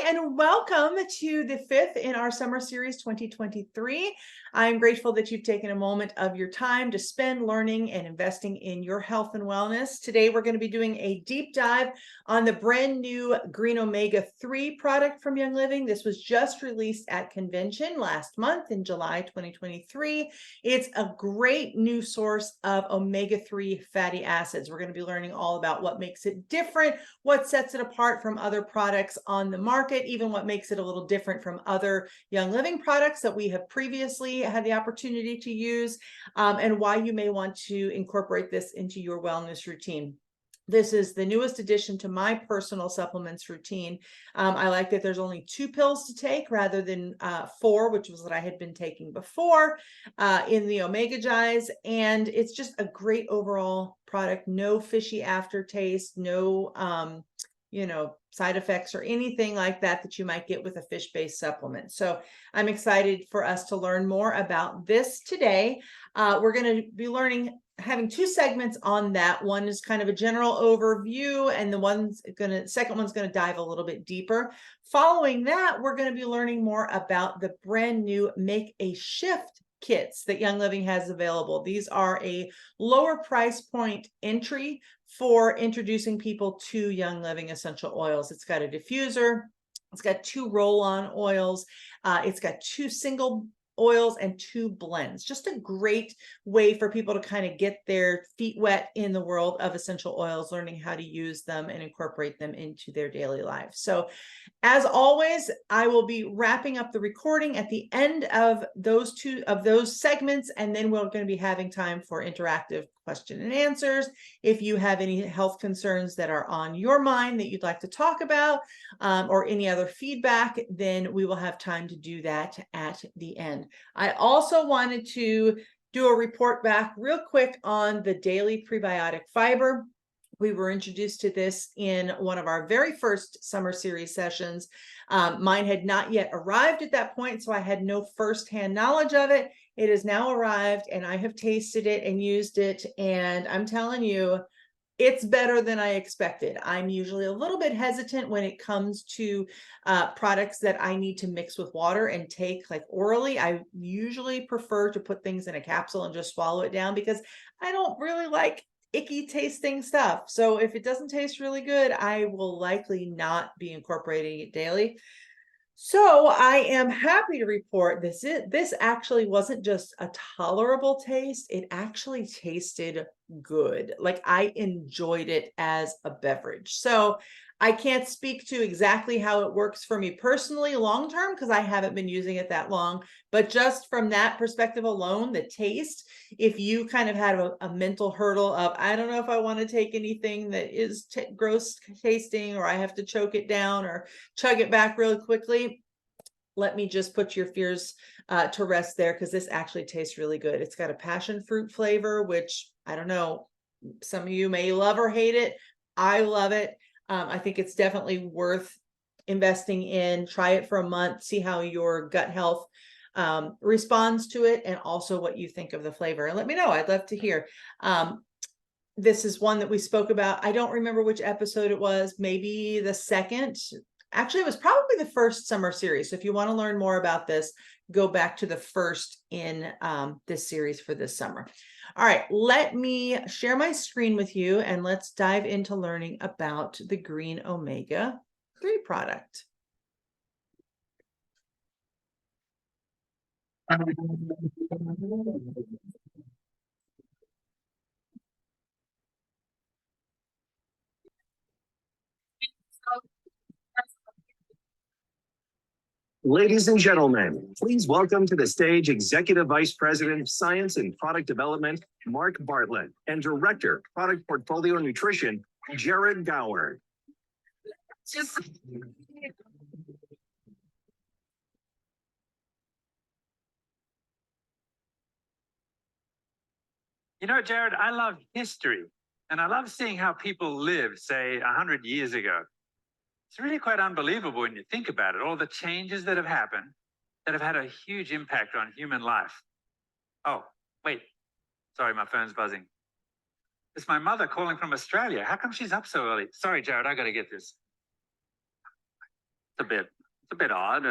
and welcome to the fifth in our summer series 2023. I'm grateful that you've taken a moment of your time to spend learning and investing in your health and wellness. Today, we're going to be doing a deep dive on the brand new Green Omega 3 product from Young Living. This was just released at convention last month in July 2023. It's a great new source of omega-3 fatty acids. We're going to be learning all about what makes it different, what sets it apart from other products on the market, even what makes it a little different from other Young Living products that we have previously had the opportunity to use, and why you may want to incorporate this into your wellness routine. This is the newest addition to my personal supplements routine. I like that there's only 2 pills to take rather than 4, which was what I had been taking before in the Omega Gies. And it's just a great overall product. No fishy aftertaste, no side effects or anything like that that you might get with a fish-based supplement. So I'm excited for us to learn more about this today. We're going to be having 2 segments on that. One is kind of a general overview, and the second one's going to dive a little bit deeper. Following that, we're going to be learning more about the brand new Make a Shift kits that Young Living has available. These are a lower price point entry for introducing people to Young Living essential oils. It's got a diffuser, it's got 2 roll-on oils, it's got 2 single oils and 2 blends. Just a great way for people to kind of get their feet wet in the world of essential oils, learning how to use them and incorporate them into their daily lives. So as always, I will be wrapping up the recording at the end of those segments, and then we're going to be having time for interactive question and answers. If you have any health concerns that are on your mind that you'd like to talk about, or any other feedback, then we will have time to do that at the end. I also wanted to do a report back real quick on the daily prebiotic fiber. We were introduced to this in one of our very first summer series sessions. Mine had not yet arrived at that point, so I had no firsthand knowledge of it. It has now arrived, and I have tasted it and used it, and I'm telling you, it's better than I expected. I'm usually a little bit hesitant when it comes to products that I need to mix with water and take like orally. I usually prefer to put things in a capsule and just swallow it down because I don't really like icky tasting stuff. So if it doesn't taste really good, I will likely not be incorporating it daily. So I am happy to report this actually wasn't just a tolerable taste. It actually tasted good. Like I enjoyed it as a beverage. So I can't speak to exactly how it works for me personally long term because I haven't been using it that long. But just from that perspective alone, the taste, if you kind of had a mental hurdle of, I don't know if I want to take anything that is gross tasting, or I have to choke it down or chug it back really quickly, let me just put your fears to rest there, because this actually tastes really good. It's got a passion fruit flavor, which I don't know, some of you may love or hate it. I love it. I think it's definitely worth investing in. Try it for a month, see how your gut health responds to it, and also what you think of the flavor. And let me know. I'd love to hear. This is one that we spoke about. I don't remember which episode it was, maybe the second. Actually, it was probably the first summer series. So if you want to learn more about this, go back to the first in this series for this summer. All right, let me share my screen with you and let's dive into learning about the Green Omega 3 product. Ladies and gentlemen, please welcome to the stage Executive Vice President of Science and Product Development, Mark Bartlett, and Director, Product Portfolio Nutrition, Jared Gower. You know, Jared, I love history, and I love seeing how people lived, say, 100 years ago. It's really quite unbelievable when you think about it, all the changes that have happened that have had a huge impact on human life. Oh, wait. Sorry, my phone's buzzing. It's my mother calling from Australia. How come she's up so early? Sorry, Jared, I got to get this. It's a bit odd.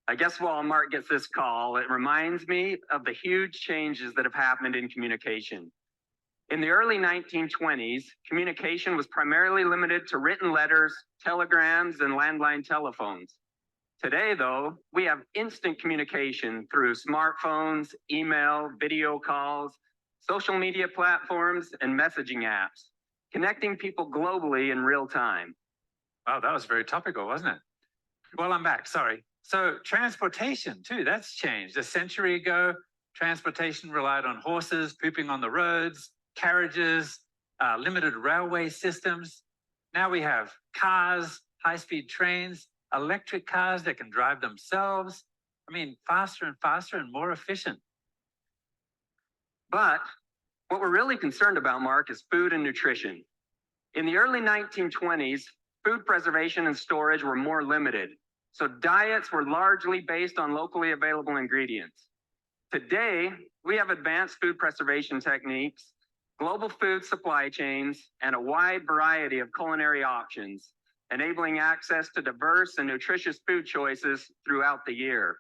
I guess while Mark gets this call, it reminds me of the huge changes that have happened in communication. In the early 1920s, communication was primarily limited to written letters, telegrams, and landline telephones. Today, though, we have instant communication through smartphones, email, video calls, social media platforms, and messaging apps, connecting people globally in real time. Wow, that was very topical, wasn't it? Well, I'm back, sorry. So transportation too, that's changed. A century ago, transportation relied on horses, pooping on the roads, carriages, limited railway systems. Now we have cars, high-speed trains, electric cars that can drive themselves. I mean, faster and faster and more efficient. But what we're really concerned about, Mark, is food and nutrition. In the early 1920s, food preservation and storage were more limited, so diets were largely based on locally available ingredients. Today, we have advanced food preservation techniques, global food supply chains, and a wide variety of culinary options, enabling access to diverse and nutritious food choices throughout the year.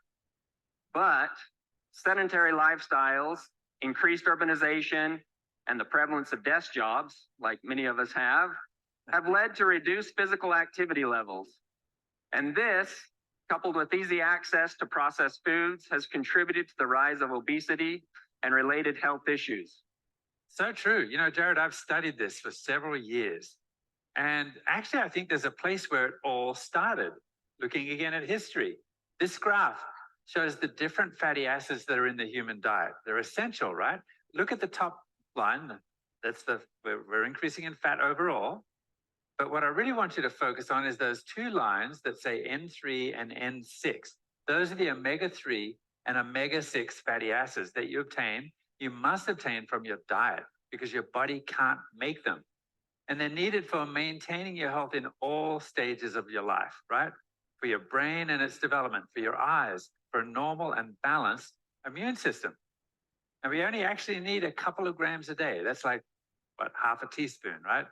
But sedentary lifestyles, increased urbanization, and the prevalence of desk jobs, like many of us have led to reduced physical activity levels. And this, coupled with easy access to processed foods, has contributed to the rise of obesity and related health issues. So true. You know, Jared, I've studied this for several years. And actually, I think there's a place where it all started. Looking again at history, this graph shows the different fatty acids that are in the human diet. They're essential, right? Look at the top line. That's we're increasing in fat overall. But what I really want you to focus on is those two lines that say N3 and N6. Those are the omega-3 and omega-6 fatty acids that you must obtain from your diet because your body can't make them. And they're needed for maintaining your health in all stages of your life, right? For your brain and its development, for your eyes, for a normal and balanced immune system. And we only actually need a couple of grams a day. That's like, what, half a teaspoon, right?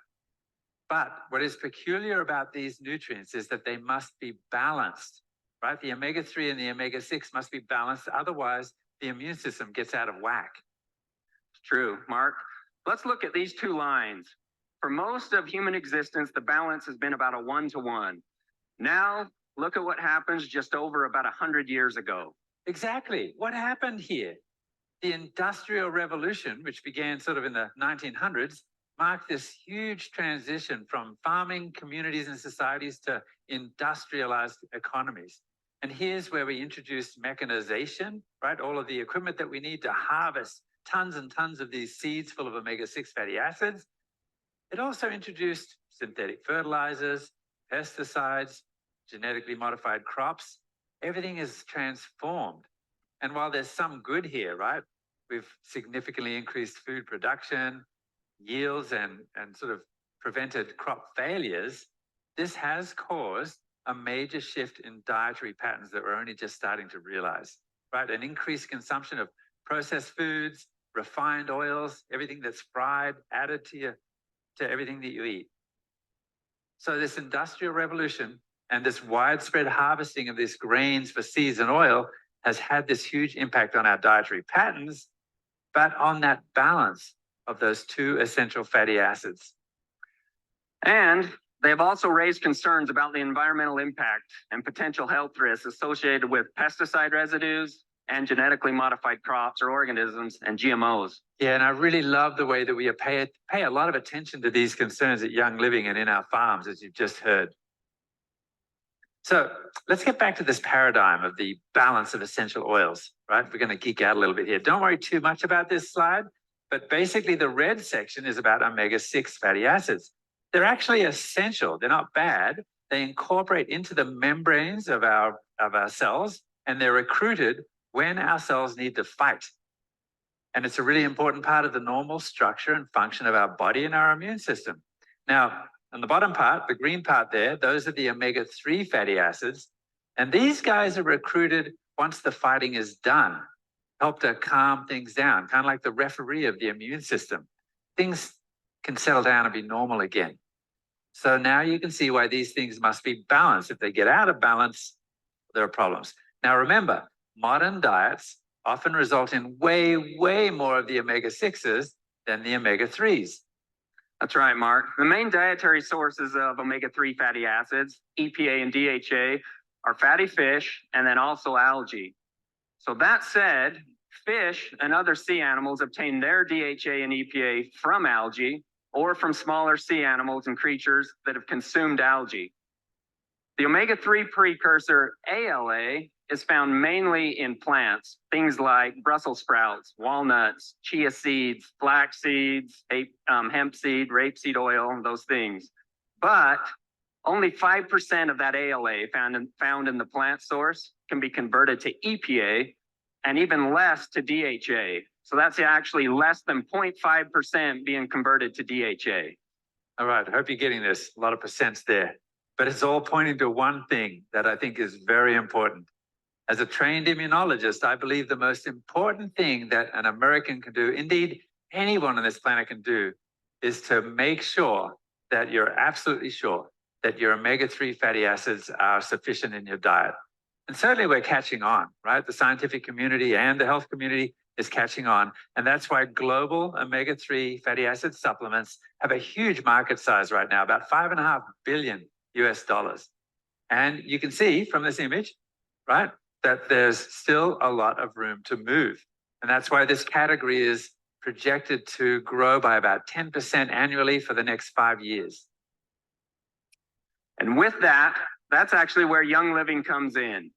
But what is peculiar about these nutrients is that they must be balanced, right? The omega-3 and the omega-6 must be balanced. Otherwise, the immune system gets out of whack. True, Mark. Let's look at these two lines. For most of human existence, the balance has been about a 1-to-1. Now, look at what happens just over about 100 years ago. Exactly. What happened here? The Industrial Revolution, which began sort of in the 1900s, marked this huge transition from farming communities and societies to industrialized economies. And here's where we introduced mechanization, right? All of the equipment that we need to harvest tons and tons of these seeds full of omega-6 fatty acids. It also introduced synthetic fertilizers, pesticides, genetically modified crops. Everything is transformed. And while there's some good here, right? We've significantly increased food production, yields, and sort of prevented crop failures. This has caused a major shift in dietary patterns that we're only just starting to realize, right? An increased consumption of processed foods, refined oils, everything that's fried, added to everything that you eat. So this industrial revolution and this widespread harvesting of these grains for seeds and oil has had this huge impact on our dietary patterns, but on that balance of those two essential fatty acids. And they have also raised concerns about the environmental impact and potential health risks associated with pesticide residues and genetically modified crops or organisms and GMOs. Yeah, and I really love the way that we pay a lot of attention to these concerns at Young Living and in our farms, as you've just heard. So let's get back to this paradigm of the balance of essential oils, right? We're going to geek out a little bit here. Don't worry too much about this slide, but basically the red section is about omega-6 fatty acids. They're actually essential. They're not bad. They incorporate into the membranes of our cells, and they're recruited when our cells need to fight. And it's a really important part of the normal structure and function of our body and our immune system. Now, on the bottom part, the green part there, those are the omega-3 fatty acids. And these guys are recruited once the fighting is done, help to calm things down, kind of like the referee of the immune system. Things can settle down and be normal again. So now you can see why these things must be balanced. If they get out of balance, there are problems. Now remember, modern diets often result in way, way more of the omega-6s than the omega-3s. That's right, Mark. The main dietary sources of omega-3 fatty acids, EPA and DHA, are fatty fish and then also algae. So that said, fish and other sea animals obtain their DHA and EPA from algae or from smaller sea animals and creatures that have consumed algae. The omega-3 precursor ALA is found mainly in plants, things like Brussels sprouts, walnuts, chia seeds, flax seeds, hemp seed, rapeseed oil, those things. But only 5% of that ALA found in the plant source can be converted to EPA and even less to DHA. So that's actually less than 0.5% being converted to DHA. All right, I hope you're getting this. A lot of percents there. But it's all pointing to one thing that I think is very important. As a trained immunologist, I believe the most important thing that an American can do, indeed anyone on this planet can do, is to make sure that you're absolutely sure that your omega-3 fatty acids are sufficient in your diet. And certainly we're catching on, right? The scientific community and the health community is catching on. And that's why global omega-3 fatty acid supplements have a huge market size right now, about $5.5 billion US. And you can see from this image, right, that there's still a lot of room to move. And that's why this category is projected to grow by about 10% annually for the next 5 years. And with that, that's actually where Young Living comes in.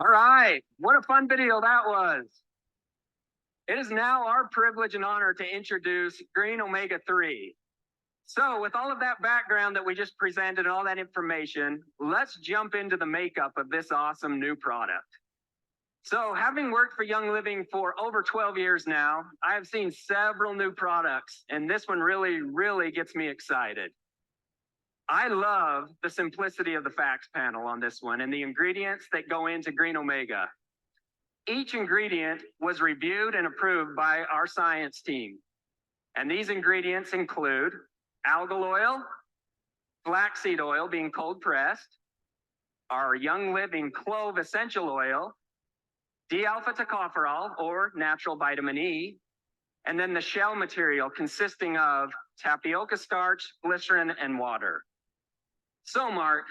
All right, what a fun video that was. It is now our privilege and honor to introduce Green Omega-3. So with all of that background that we just presented and all that information, let's jump into the makeup of this awesome new product. So having worked for Young Living for over 12 years now, I have seen several new products, and this one really gets me excited. I love the simplicity of the facts panel on this one and the ingredients that go into Green Omega. Each ingredient was reviewed and approved by our science team. And these ingredients include algal oil, flaxseed oil being cold pressed, our Young Living clove essential oil, D-alpha tocopherol or natural vitamin E, and then the shell material consisting of tapioca starch, glycerin, and water. So Mark,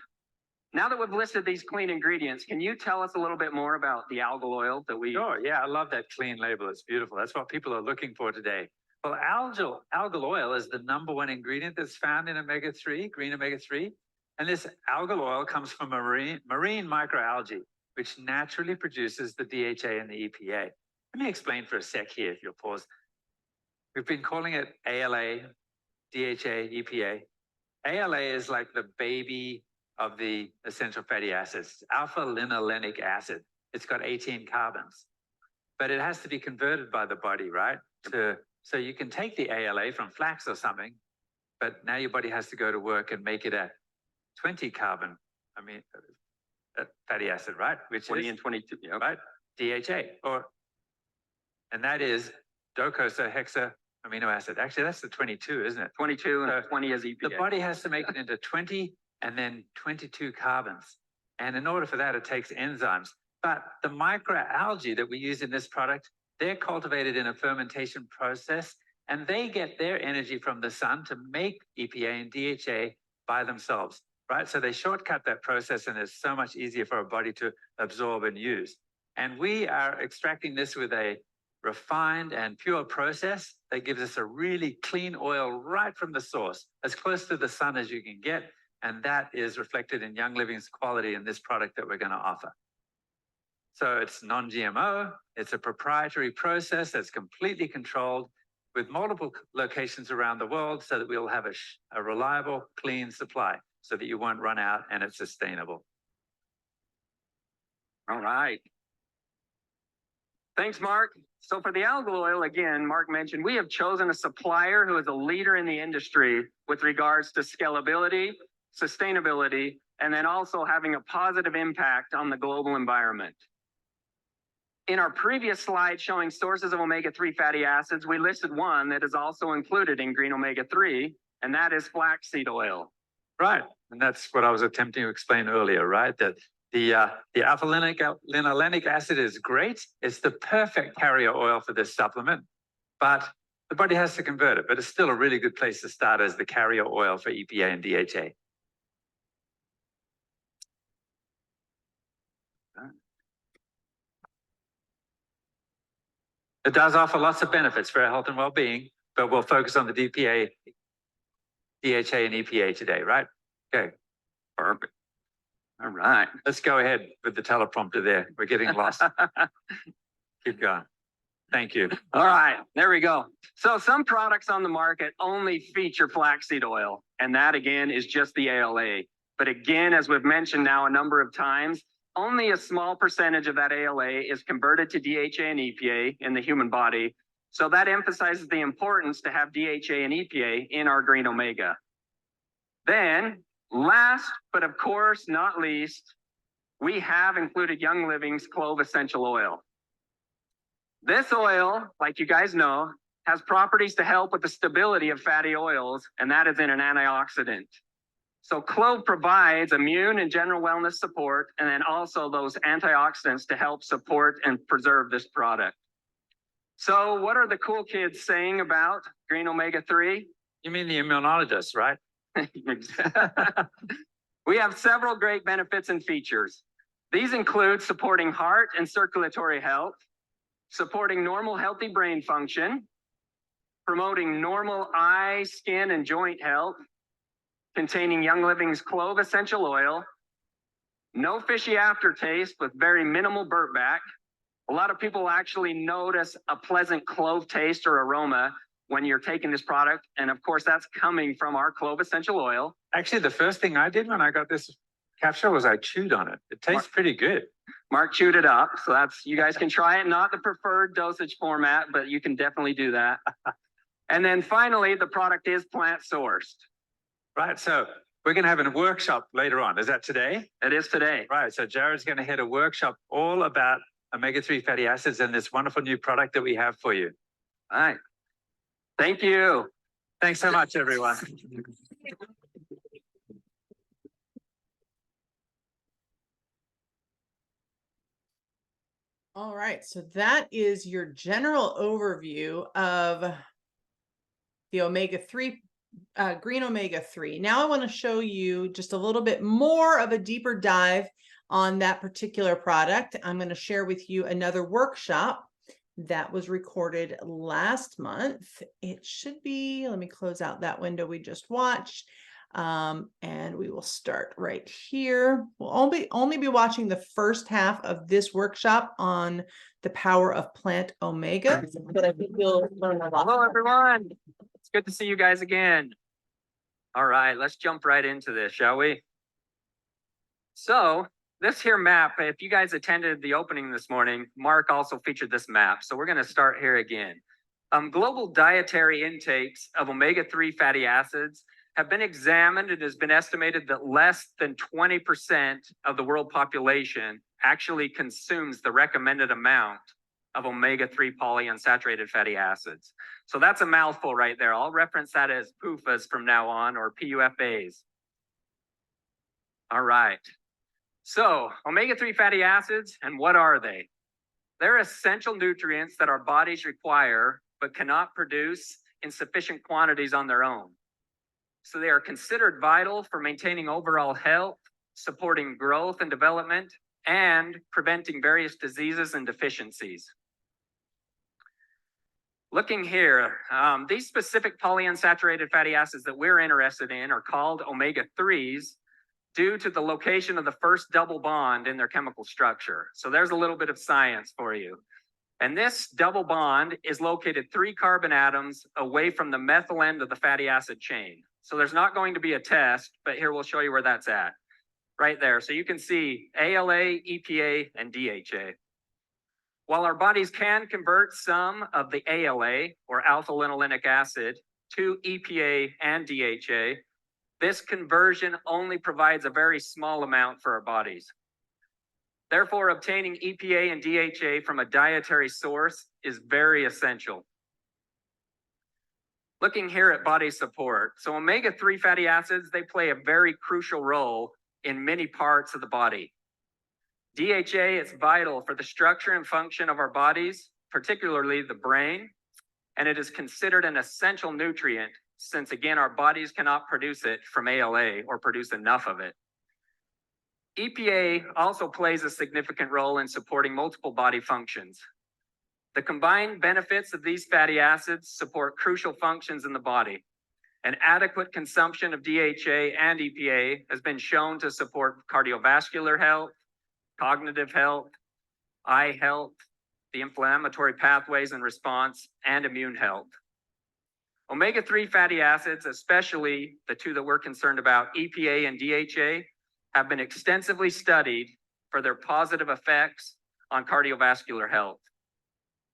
now that we've listed these clean ingredients, can you tell us a little bit more about the algal oil that we... Sure, yeah, I love that clean label. It's beautiful. That's what people are looking for today. Well, algal oil is the #1 ingredient that's found in omega-3, green omega-3. And this algal oil comes from marine microalgae, which naturally produces the DHA and the EPA. Let me explain for a sec here, if you'll pause. We've been calling it ALA, DHA, EPA. ALA is like the baby of the essential fatty acids, alpha-linolenic acid. It's got 18 carbons, but it has to be converted by the body, right? So you can take the ALA from flax or something, but now your body has to go to work and make it a 20 carbon, fatty acid, right? Which 20 is, and 22, yeah. right? DHA, and that is docosahexaamino acid. Actually, that's the 22, isn't it? 22 and 20 is EPA. The body has to make it into 20 and then 22 carbons. And in order for that, it takes enzymes. But the microalgae that we use in this product, they're cultivated in a fermentation process, and they get their energy from the sun to make EPA and DHA by themselves, right? So they shortcut that process, and it's so much easier for our body to absorb and use. And we are extracting this with a refined and pure process that gives us a really clean oil right from the source, as close to the sun as you can get. And that is reflected in Young Living's quality in this product that we're going to offer. So it's non-GMO. It's a proprietary process that's completely controlled with multiple locations around the world so that we'll have a reliable, clean supply so that you won't run out and it's sustainable. All right. Thanks, Mark. So for the algal oil, again, Mark mentioned, we have chosen a supplier who is a leader in the industry with regards to scalability, sustainability, and then also having a positive impact on the global environment. In our previous slide showing sources of omega-3 fatty acids, we listed one that is also included in green omega-3, and that is flaxseed oil. Right. And that's what I was attempting to explain earlier, right? That the alpha-linolenic acid is great. It's the perfect carrier oil for this supplement, but the body has to convert it. But it's still a really good place to start as the carrier oil for EPA and DHA. It does offer lots of benefits for our health and well-being, but we'll focus on the DHA and EPA today, right? Okay. Perfect. All right. Let's go ahead with the teleprompter there. We're getting lost. Keep going. Thank you. All right, there we go. So some products on the market only feature flaxseed oil, and that again is just the ALA. But again, as we've mentioned now a number of times, only a small percentage of that ALA is converted to DHA and EPA in the human body. So that emphasizes the importance to have DHA and EPA in our green omega. Then, last, but of course not least, we have included Young Living's clove essential oil. This oil, like you guys know, has properties to help with the stability of fatty oils, and that is in an antioxidant. So clove provides immune and general wellness support, and then also those antioxidants to help support and preserve this product. So what are the cool kids saying about green omega-3? You mean the immunologist, right? We have several great benefits and features. These include supporting heart and circulatory health, supporting normal healthy brain function, promoting normal eye, skin, and joint health, containing Young Living's clove essential oil, no fishy aftertaste with very minimal burp back. A lot of people actually notice a pleasant clove taste or aroma when you're taking this product. And of course, that's coming from our clove essential oil. Actually, the first thing I did when I got this capsule was I chewed on it. It tastes pretty good. Mark chewed it up. So that's, you guys can try it, not the preferred dosage format, but you can definitely do that. And then finally, the product is plant sourced. Right. So we're going to have a workshop later on. Is that today? It is today. Right. So Jared's going to head a workshop all about omega-3 fatty acids and this wonderful new product that we have for you. All right. Thank you. Thanks so much, everyone. All right, so that is your general overview of the omega-3, green omega-3. Now I want to show you just a little bit more of a deeper dive on that particular product. I'm going to share with you another workshop that was recorded last month. It should be, let me close out that window we just watched. And we will start right here. We'll only be watching the first half of this workshop on the power of plant omega, but I think you'll learn a lot. Hello, everyone. It's good to see you guys again. All right, let's jump right into this, shall we? So this here map, if you guys attended the opening this morning, Mark also featured this map. So we're going to start here again. Global dietary intakes of omega-3 fatty acids have been examined. It has been estimated that less than 20% of the world population actually consumes the recommended amount of omega-3 polyunsaturated fatty acids. So that's a mouthful right there. I'll reference that as PUFAs from now on, or PUFAs. All right. So omega-3 fatty acids, and what are they? They're essential nutrients that our bodies require, but cannot produce in sufficient quantities on their own. So they are considered vital for maintaining overall health, supporting growth and development, and preventing various diseases and deficiencies. Looking here, these specific polyunsaturated fatty acids that we're interested in are called omega-3s. due to the location of the first double bond in their chemical structure. So there's a little bit of science for you. And this double bond is located 3 carbon atoms away from the methyl end of the fatty acid chain. So there's not going to be a test, but here we'll show you where that's at. Right there. So you can see ALA, EPA, and DHA. While our bodies can convert some of the ALA, or alpha-linolenic acid, to EPA and DHA, this conversion only provides a very small amount for our bodies. Therefore, obtaining EPA and DHA from a dietary source is very essential. Looking here at body support. So omega-3 fatty acids, they play a very crucial role in many parts of the body. DHA is vital for the structure and function of our bodies, particularly the brain, and it is considered an essential nutrient since, again, our bodies cannot produce it from ALA or produce enough of it. EPA also plays a significant role in supporting multiple body functions. The combined benefits of these fatty acids support crucial functions in the body. An adequate consumption of DHA and EPA has been shown to support cardiovascular health, cognitive health, eye health, the inflammatory pathways and response, and immune health. Omega-3 fatty acids, especially the 2 that we're concerned about, EPA and DHA, have been extensively studied for their positive effects on cardiovascular health.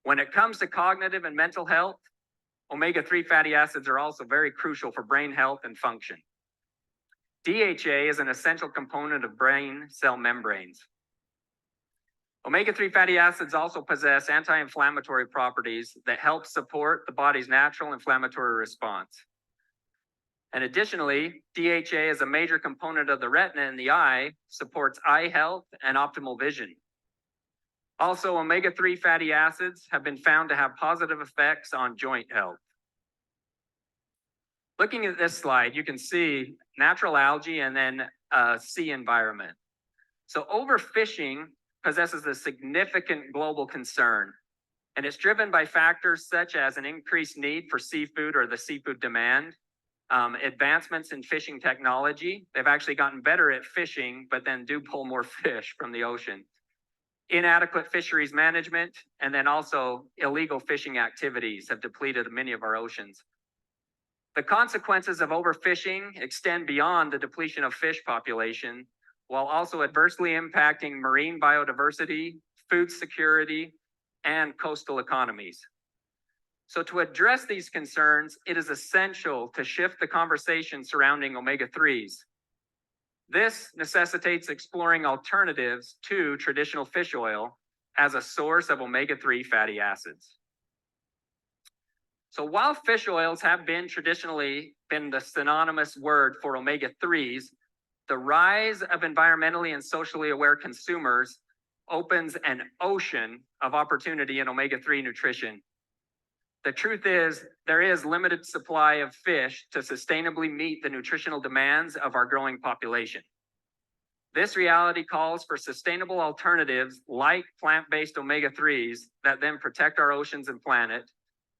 When it comes to cognitive and mental health, omega-3 fatty acids are also very crucial for brain health and function. DHA is an essential component of brain cell membranes. Omega-3 fatty acids also possess anti-inflammatory properties that help support the body's natural inflammatory response. And additionally, DHA is a major component of the retina in the eye, supports eye health and optimal vision. Also, omega-3 fatty acids have been found to have positive effects on joint health. Looking at this slide, you can see natural algae and then sea environment. So overfishing possesses a significant global concern, and it's driven by factors such as an increased need for seafood or the seafood demand, advancements in fishing technology. They've actually gotten better at fishing, but then do pull more fish from the ocean. Inadequate fisheries management, and then also illegal fishing activities have depleted many of our oceans. The consequences of overfishing extend beyond the depletion of fish population, while also adversely impacting marine biodiversity, food security, and coastal economies. So to address these concerns, it is essential to shift the conversation surrounding omega-3s. This necessitates exploring alternatives to traditional fish oil as a source of omega-3 fatty acids. So while fish oils have traditionally been the synonymous word for omega-3s, the rise of environmentally and socially aware consumers opens an ocean of opportunity in omega-3 nutrition. The truth is, there is limited supply of fish to sustainably meet the nutritional demands of our growing population. This reality calls for sustainable alternatives like plant-based omega-3s that then protect our oceans and planet,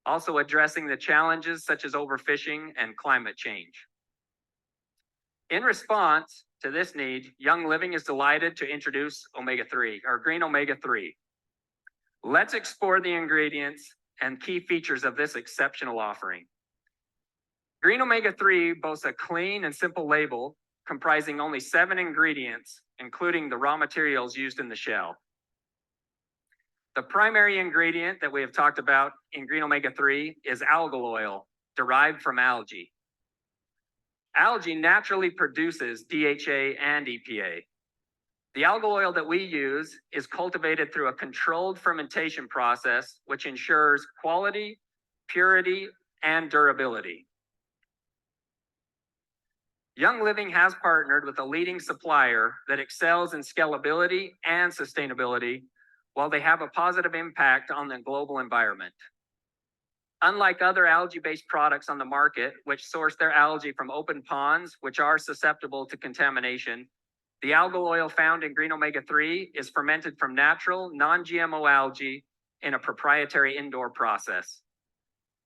also addressing the challenges such as overfishing and climate change. In response to this need, Young Living is delighted to introduce omega-3, or green omega-3. Let's explore the ingredients and key features of this exceptional offering. Green omega-3 boasts a clean and simple label comprising only 7 ingredients, including the raw materials used in the shell. The primary ingredient that we have talked about in green omega-3 is algal oil, derived from algae. Algae naturally produces DHA and EPA. The algal oil that we use is cultivated through a controlled fermentation process, which ensures quality, purity, and durability. Young Living has partnered with a leading supplier that excels in scalability and sustainability, while they have a positive impact on the global environment. Unlike other algae-based products on the market, which source their algae from open ponds, which are susceptible to contamination, the algal oil found in green omega-3 is fermented from natural, non-GMO algae in a proprietary indoor process.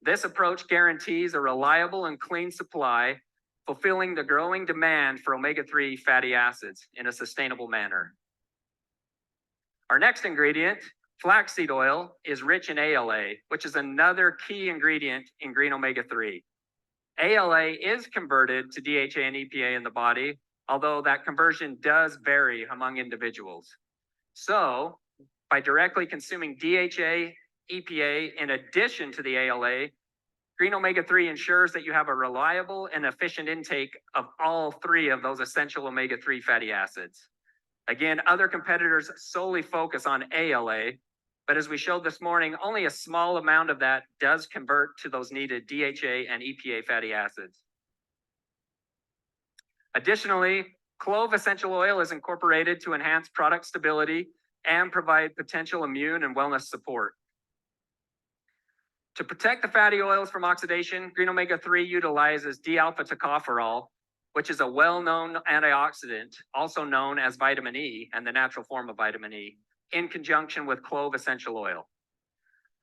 This approach guarantees a reliable and clean supply fulfilling the growing demand for omega-3 fatty acids in a sustainable manner. Our next ingredient, flaxseed oil, is rich in ALA, which is another key ingredient in green omega-3. ALA is converted to DHA and EPA in the body, although that conversion does vary among individuals. So, by directly consuming DHA, EPA in addition to the ALA, green omega-3 ensures that you have a reliable and efficient intake of all three of those essential omega-3 fatty acids. Again, other competitors solely focus on ALA, but as we showed this morning, only a small amount of that does convert to those needed DHA and EPA fatty acids. Additionally, clove essential oil is incorporated to enhance product stability and provide potential immune and wellness support. To protect the fatty oils from oxidation, green omega-3 utilizes D-alpha tocopherol, which is a well-known antioxidant, also known as vitamin E and the natural form of vitamin E, in conjunction with clove essential oil.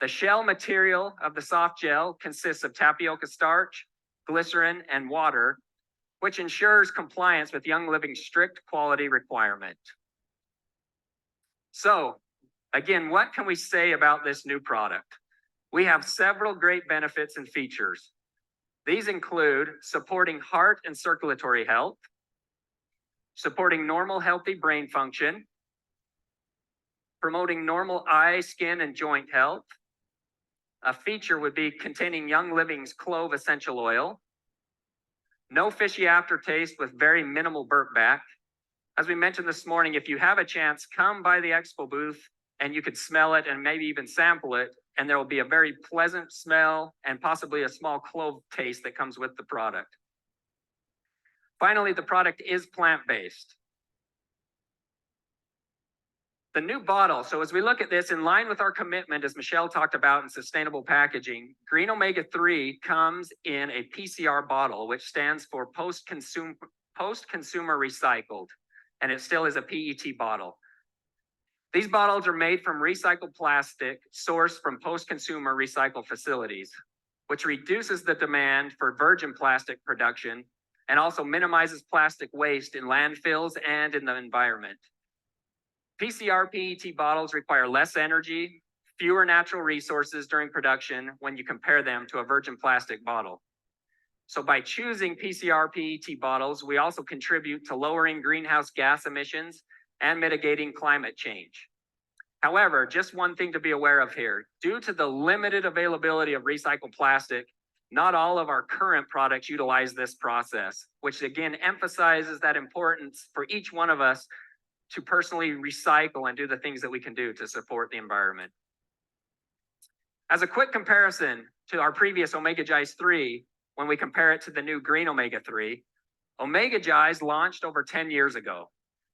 The shell material of the soft gel consists of tapioca starch, glycerin, and water, which ensures compliance with Young Living's strict quality requirement. So, again, what can we say about this new product? We have several great benefits and features. These include supporting heart and circulatory health, supporting normal healthy brain function, promoting normal eye, skin, and joint health. A feature would be containing Young Living's clove essential oil, no fishy aftertaste with very minimal burp back. As we mentioned this morning, if you have a chance, come by the expo booth and you could smell it and maybe even sample it, and there will be a very pleasant smell and possibly a small clove taste that comes with the product. Finally, the product is plant-based. The new bottle, so as we look at this, in line with our commitment, as Michelle talked about, in sustainable packaging, green omega-3 comes in a PCR bottle, which stands for post-consumer recycled, and it still is a PET bottle. These bottles are made from recycled plastic sourced from post-consumer recycled facilities, which reduces the demand for virgin plastic production and also minimizes plastic waste in landfills and in the environment. PCR PET bottles require less energy, fewer natural resources during production when you compare them to a virgin plastic bottle. So by choosing PCR PET bottles, we also contribute to lowering greenhouse gas emissions and mitigating climate change. However, just one thing to be aware of here, due to the limited availability of recycled plastic, not all of our current products utilize this process, which again emphasizes that importance for each one of us to personally recycle and do the things that we can do to support the environment. As a quick comparison to our previous Omega Gize 3, when we compare it to the new green Omega-3, Omega Gize launched over 10 years ago,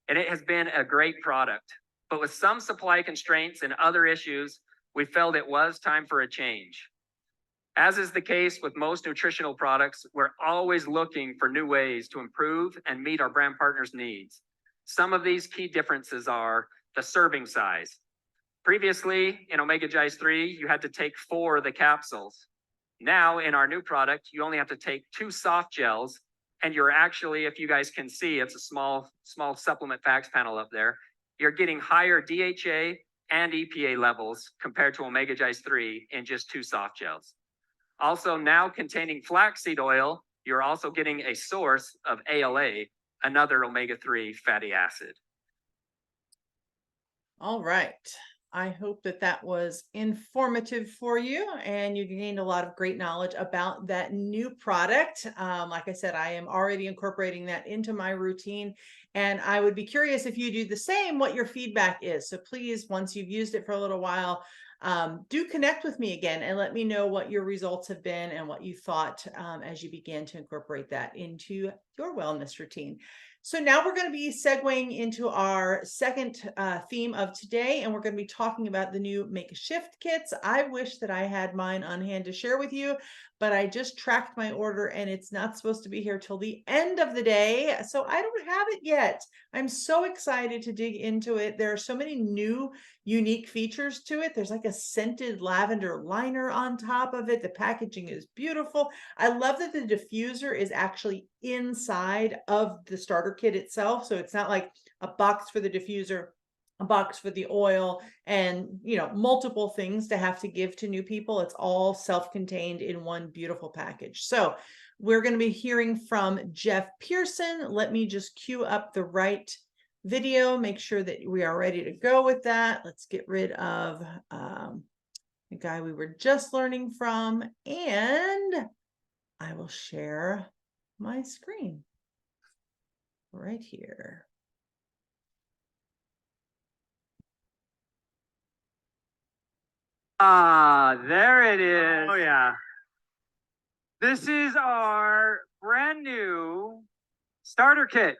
and it has been a great product. But with some supply constraints and other issues, we felt it was time for a change. As is the case with most nutritional products, we're always looking for new ways to improve and meet our brand partners' needs. Some of these key differences are the serving size. Previously, in Omega Gize 3, you had to take 4 of the capsules. Now, in our new product, you only have to take 2 soft gels, and you're actually, if you guys can see, it's a small supplement facts panel up there. You're getting higher DHA and EPA levels compared to Omega Gize 3 in just 2 soft gels. Also, now containing flaxseed oil, you're also getting a source of ALA, another omega-3 fatty acid. All right. I hope that that was informative for you and you gained a lot of great knowledge about that new product. Like I said, I am already incorporating that into my routine, and I would be curious if you do the same, what your feedback is. So please, once you've used it for a little while, do connect with me again and let me know what your results have been and what you thought as you began to incorporate that into your wellness routine. So now we're going to be segueing into our second theme of today, and we're going to be talking about the new Make a Shift kits. I wish that I had mine on hand to share with you, but I just tracked my order and it's not supposed to be here till the end of the day. So I don't have it yet. I'm so excited to dig into it. There are so many new, unique features to it. There's like a scented lavender liner on top of it. The packaging is beautiful. I love that the diffuser is actually inside of the starter kit itself. So it's not like a box for the diffuser, a box for the oil, and multiple things to have to give to new people. It's all self-contained in one beautiful package. So we're going to be hearing from Jeff Pearson. Let me just queue up the right video, make sure that we are ready to go with that. Let's get rid of the guy we were just learning from, and I will share my screen right here. There it is. Oh, yeah. This is our brand new starter kit.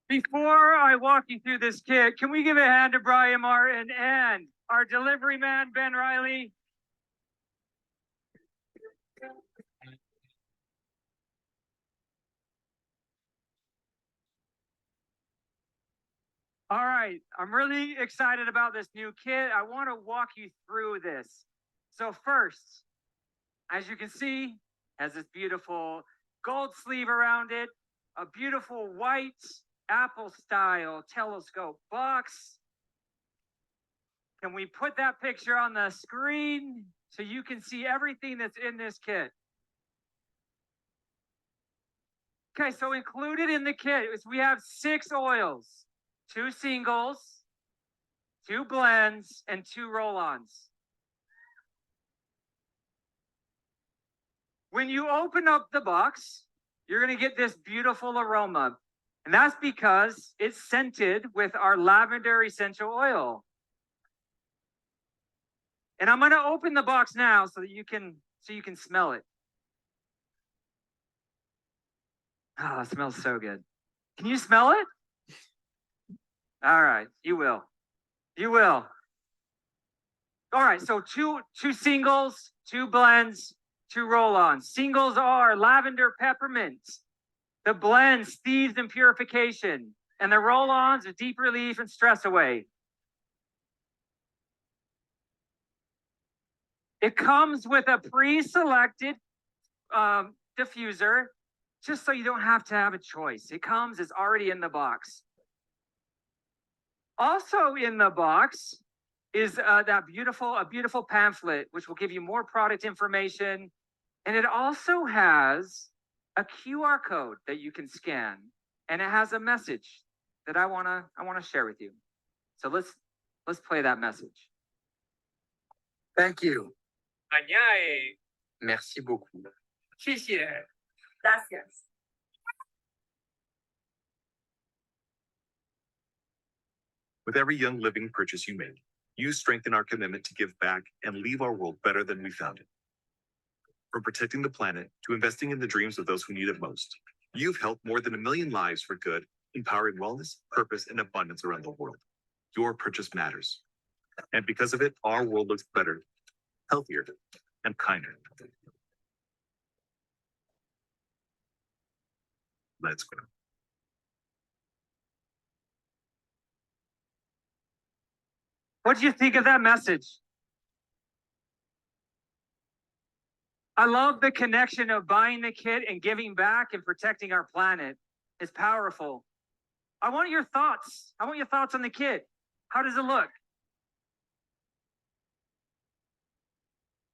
Before I walk you through this kit, can we give a hand to Brian Martin and our delivery man, Ben Riley? All right, I'm really excited about this new kit. I want to walk you through this. So first, as you can see, has this beautiful gold sleeve around it, a beautiful white Apple style telescope box. Can we put that picture on the screen so you can see everything that's in this kit? Okay, so included in the kit is we have 6 oils, 2 singles, 2 blends, and 2 roll-ons. When you open up the box, you're going to get this beautiful aroma. And that's because it's scented with our lavender essential oil. And I'm going to open the box now so that you can smell it. Oh, it smells so good. Can you smell it? All right, you will. You will. All right, so two singles, 2 blends, 2 roll-ons. Singles are lavender peppermint. The blends, thieves and purification. And the roll-ons are deep relief and stress away. It comes with a pre-selected diffuser, just so you don't have to have a choice. It comes, it's already in the box. Also in the box is a beautiful pamphlet, which will give you more product information. And it also has a QR code that you can scan, and it has a message that I wanna share with you. So let's play that message. Thank you. Añae. Merci beaucoup. 谢谢. Gracias. With every young living purchase you make, you strengthen our commitment to give back and leave our world better than we found it. From protecting the planet to investing in the dreams of those who need it most, you've helped more than 1 million lives for good, empowering wellness, purpose, and abundance around the world. Your purchase matters. And because of it, our world looks better, healthier, and kinder. Let's go. What do you think of that message? I love the connection of buying the kit and giving back and protecting our planet. It's powerful. I want your thoughts. I want your thoughts on the kit. How does it look?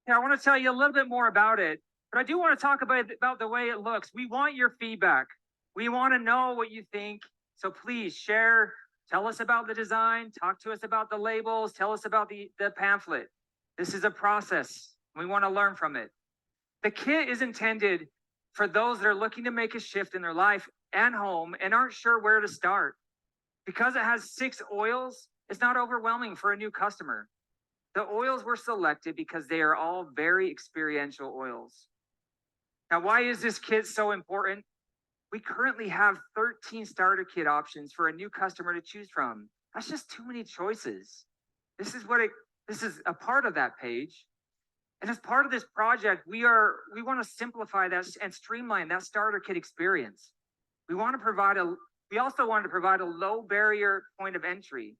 Yeah, I want to tell you a little bit more about it, but I do want to talk about the way it looks. We want your feedback. We want to know what you think. So please share, tell us about the design, talk to us about the labels, tell us about the pamphlet. This is a process. We want to learn from it. The kit is intended for those that are looking to make a shift in their life and home and aren't sure where to start. Because it has 6 oils, it's not overwhelming for a new customer. The oils were selected because they are all very experiential oils. Now, why is this kit so important? We currently have 13 starter kit options for a new customer to choose from. That's just too many choices. This is a part of that page. And as part of this project, we want to simplify that and streamline that starter kit experience. We also want to provide a low barrier point of entry,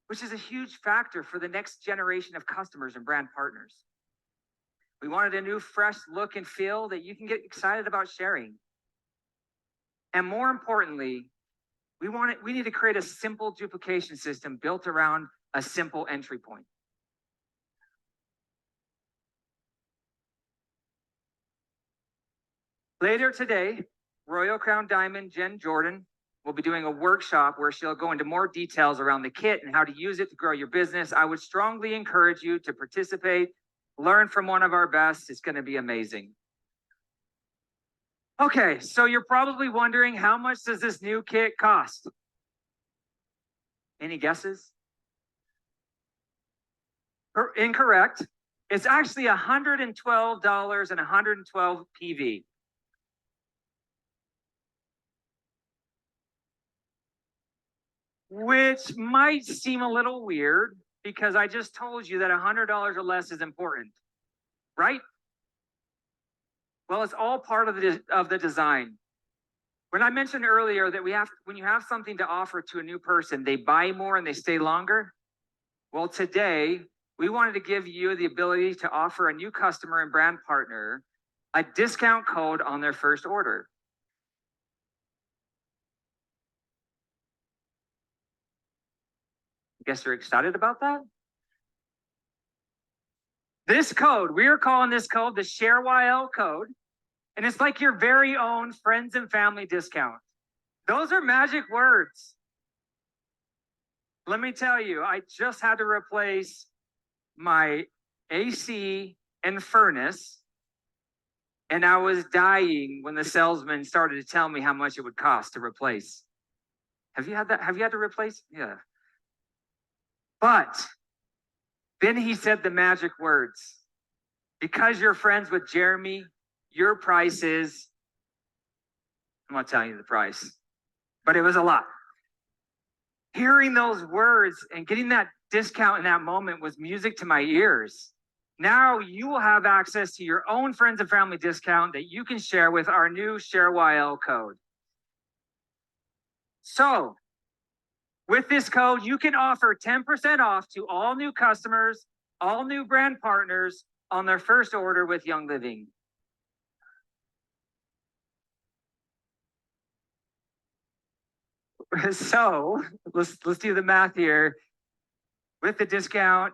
which is a huge factor for the next generation of customers and brand partners. We wanted a new, fresh look and feel that you can get excited about sharing. And more importantly, we need to create a simple duplication system built around a simple entry point. Later today, Royal Crown Diamond Jen Jordan will be doing a workshop where she'll go into more details around the kit and how to use it to grow your business. I would strongly encourage you to participate, learn from one of our best. It's going to be amazing. Okay, so you're probably wondering, how much does this new kit cost? Any guesses? Incorrect. It's actually $112 and 112 PV. Which might seem a little weird because I just told you that $100 or less is important, right? Well, it's all part of the design. When I mentioned earlier that when you have something to offer to a new person, they buy more and they stay longer. Well, today we wanted to give you the ability to offer a new customer and brand partner a discount code on their first order. Guess you're excited about that? This code, we are calling this code the ShareYL code, and it's like your very own friends and family discount. Those are magic words. Let me tell you, I just had to replace my AC and furnace, and I was dying when the salesman started to tell me how much it would cost to replace. Have you had that? Have you had to replace? Yeah. But then he said the magic words. Because you're friends with Jeremy, your price is, I'm not telling you the price, but it was a lot. Hearing those words and getting that discount in that moment was music to my ears. Now you will have access to your own friends and family discount that you can share with our new ShareYL code. So, with this code, you can offer 10% off to all new customers, all new brand partners on their first order with Young Living. So let's do the math here. With the discount,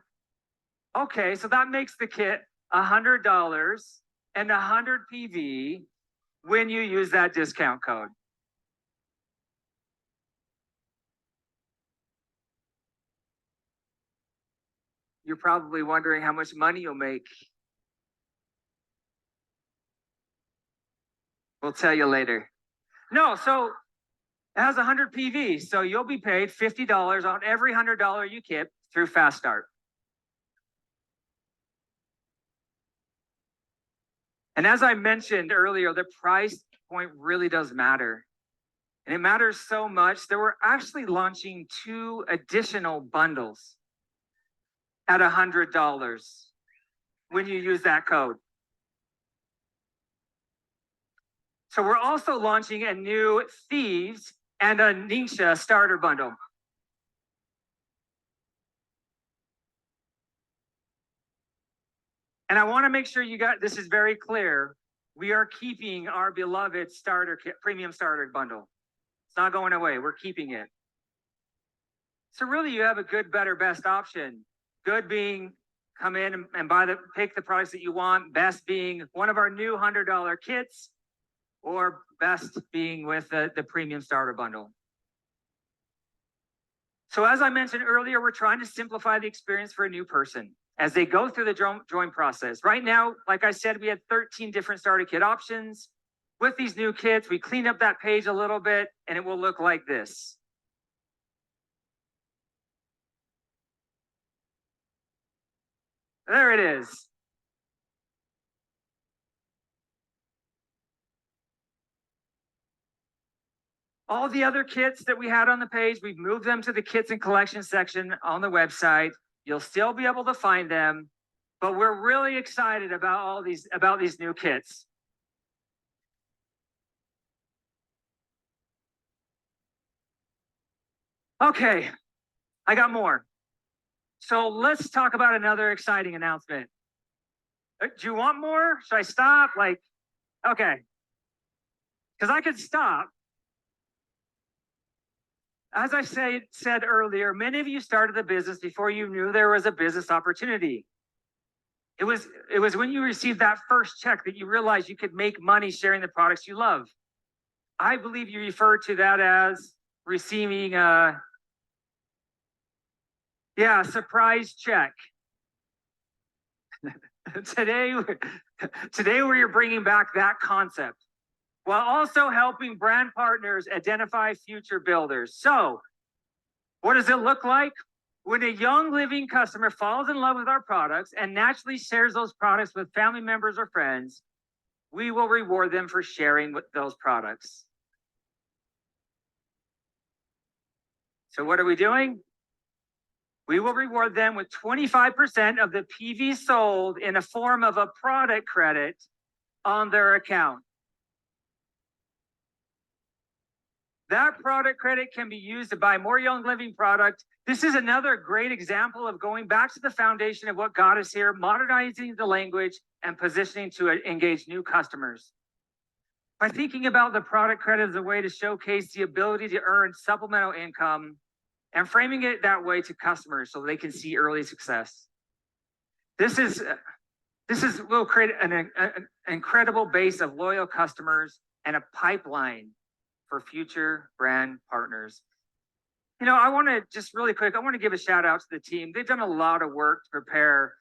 okay, so that makes the kit $100 and 100 PV when you use that discount code. You're probably wondering how much money you'll make. We'll tell you later. No, so it has 100 PV, so you'll be paid $50 on every $100 you kit through Fast Start. And as I mentioned earlier, the price point really does matter. And it matters so much that we're actually launching 2 additional bundles at $100 when you use that code. So we're also launching a new Thieves and a Nisha starter bundle. And I want to make sure you got this is very clear. We are keeping our beloved starter kit, premium starter bundle. It's not going away. We're keeping it. So really, you have a good, better, best option. Good being come in and pick the products that you want. Best being one of our new $100 kits, or best being with the premium starter bundle. So as I mentioned earlier, we're trying to simplify the experience for a new person as they go through the join process. Right now, like I said, we had 13 different starter kit options. With these new kits, we cleaned up that page a little bit, and it will look like this. There it is. All the other kits that we had on the page, we've moved them to the kits and collection section on the website. You'll still be able to find them, but we're really excited about these new kits. Okay, I got more. So let's talk about another exciting announcement. Do you want more? Should I stop? Like, okay. Because I could stop. As I said earlier, many of you started the business before you knew there was a business opportunity. It was when you received that first check that you realized you could make money sharing the products you love. I believe you refer to that as receiving a surprise check. Today we are bringing back that concept while also helping brand partners identify future builders. So what does it look like? When a young living customer falls in love with our products and naturally shares those products with family members or friends, we will reward them for sharing with those products. So what are we doing? We will reward them with 25% of the PV sold in a form of a product credit on their account. That product credit can be used to buy more Young Living product. This is another great example of going back to the foundation of what got us here, modernizing the language and positioning to engage new customers. By thinking about the product credit as a way to showcase the ability to earn supplemental income and framing it that way to customers so they can see early success. This will create an incredible base of loyal customers and a pipeline for future brand partners. You know, I want to just really quick, I want to give a shout out to the team. They've done a lot of work to prepare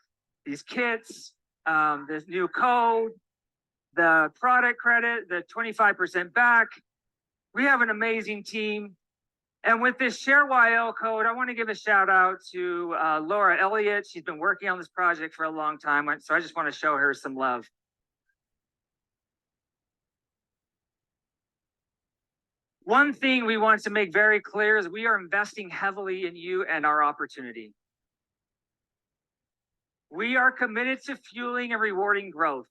these kits, this new code, the product credit, the 25% back. We have an amazing team. And with this ShareYL code, I want to give a shout out to Laura Elliott. She's been working on this project for a long time, so I just want to show her some love. One thing we want to make very clear is we are investing heavily in you and our opportunity. We are committed to fueling and rewarding growth.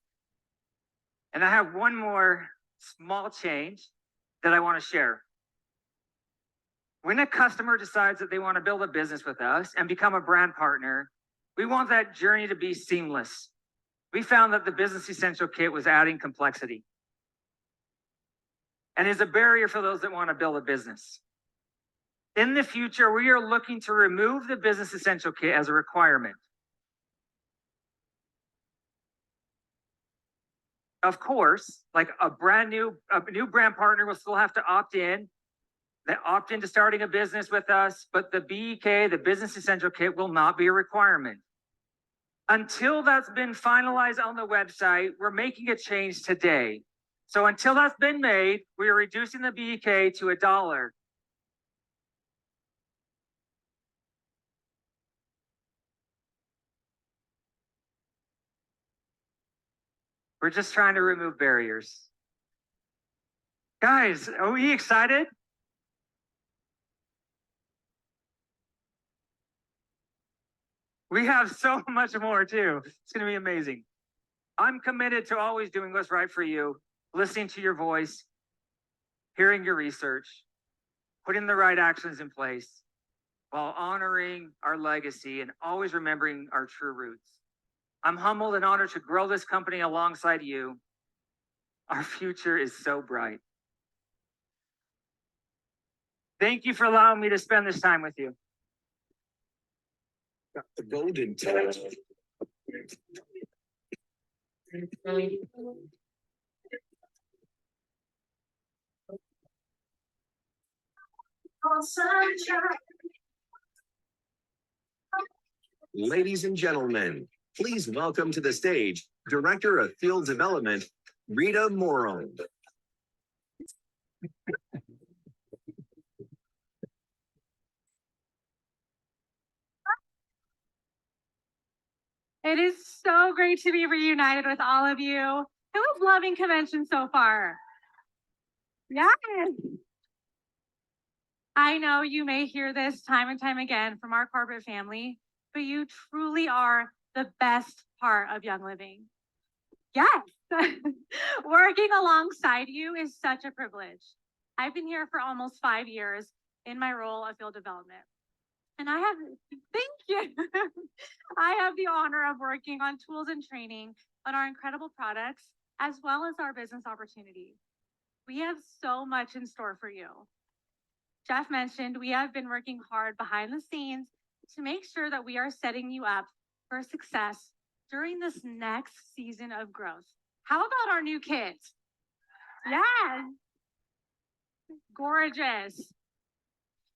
And I have one more small change that I want to share. When a customer decides that they want to build a business with us and become a brand partner, we want that journey to be seamless. We found that the Business Essential Kit was adding complexity and is a barrier for those that want to build a business. In the future, we are looking to remove the Business Essential Kit as a requirement. Of course, like a new brand partner will still have to opt in. They opt into starting a business with us, but the BEK, the Business Essential Kit, will not be a requirement. Until that's been finalized on the website, we're making a change today. So until that's been made, we are reducing the BEK to $1. We're just trying to remove barriers. Guys, are we excited? We have so much more too. It's going to be amazing. I'm committed to always doing what's right for you, listening to your voice, hearing your research, putting the right actions in place while honoring our legacy and always remembering our true roots. I'm humbled and honored to grow this company alongside you. Our future is so bright. Thank you for allowing me to spend this time with you. Got the golden touch. Ladies and gentlemen, please welcome to the stage Director of Field Development, Rita Morrow. It is so great to be reunited with all of you. It was loving convention so far. Yes. I know you may hear this time and time again from our corporate family, but you truly are the best part of Young Living. Yes. Working alongside you is such a privilege. I've been here for almost 5 years in my role of field development. And thank you. I have the honor of working on tools and training on our incredible products, as well as our business opportunity. We have so much in store for you. Jeff mentioned we have been working hard behind the scenes to make sure that we are setting you up for success during this next season of growth. How about our new kit? Yeah, gorgeous.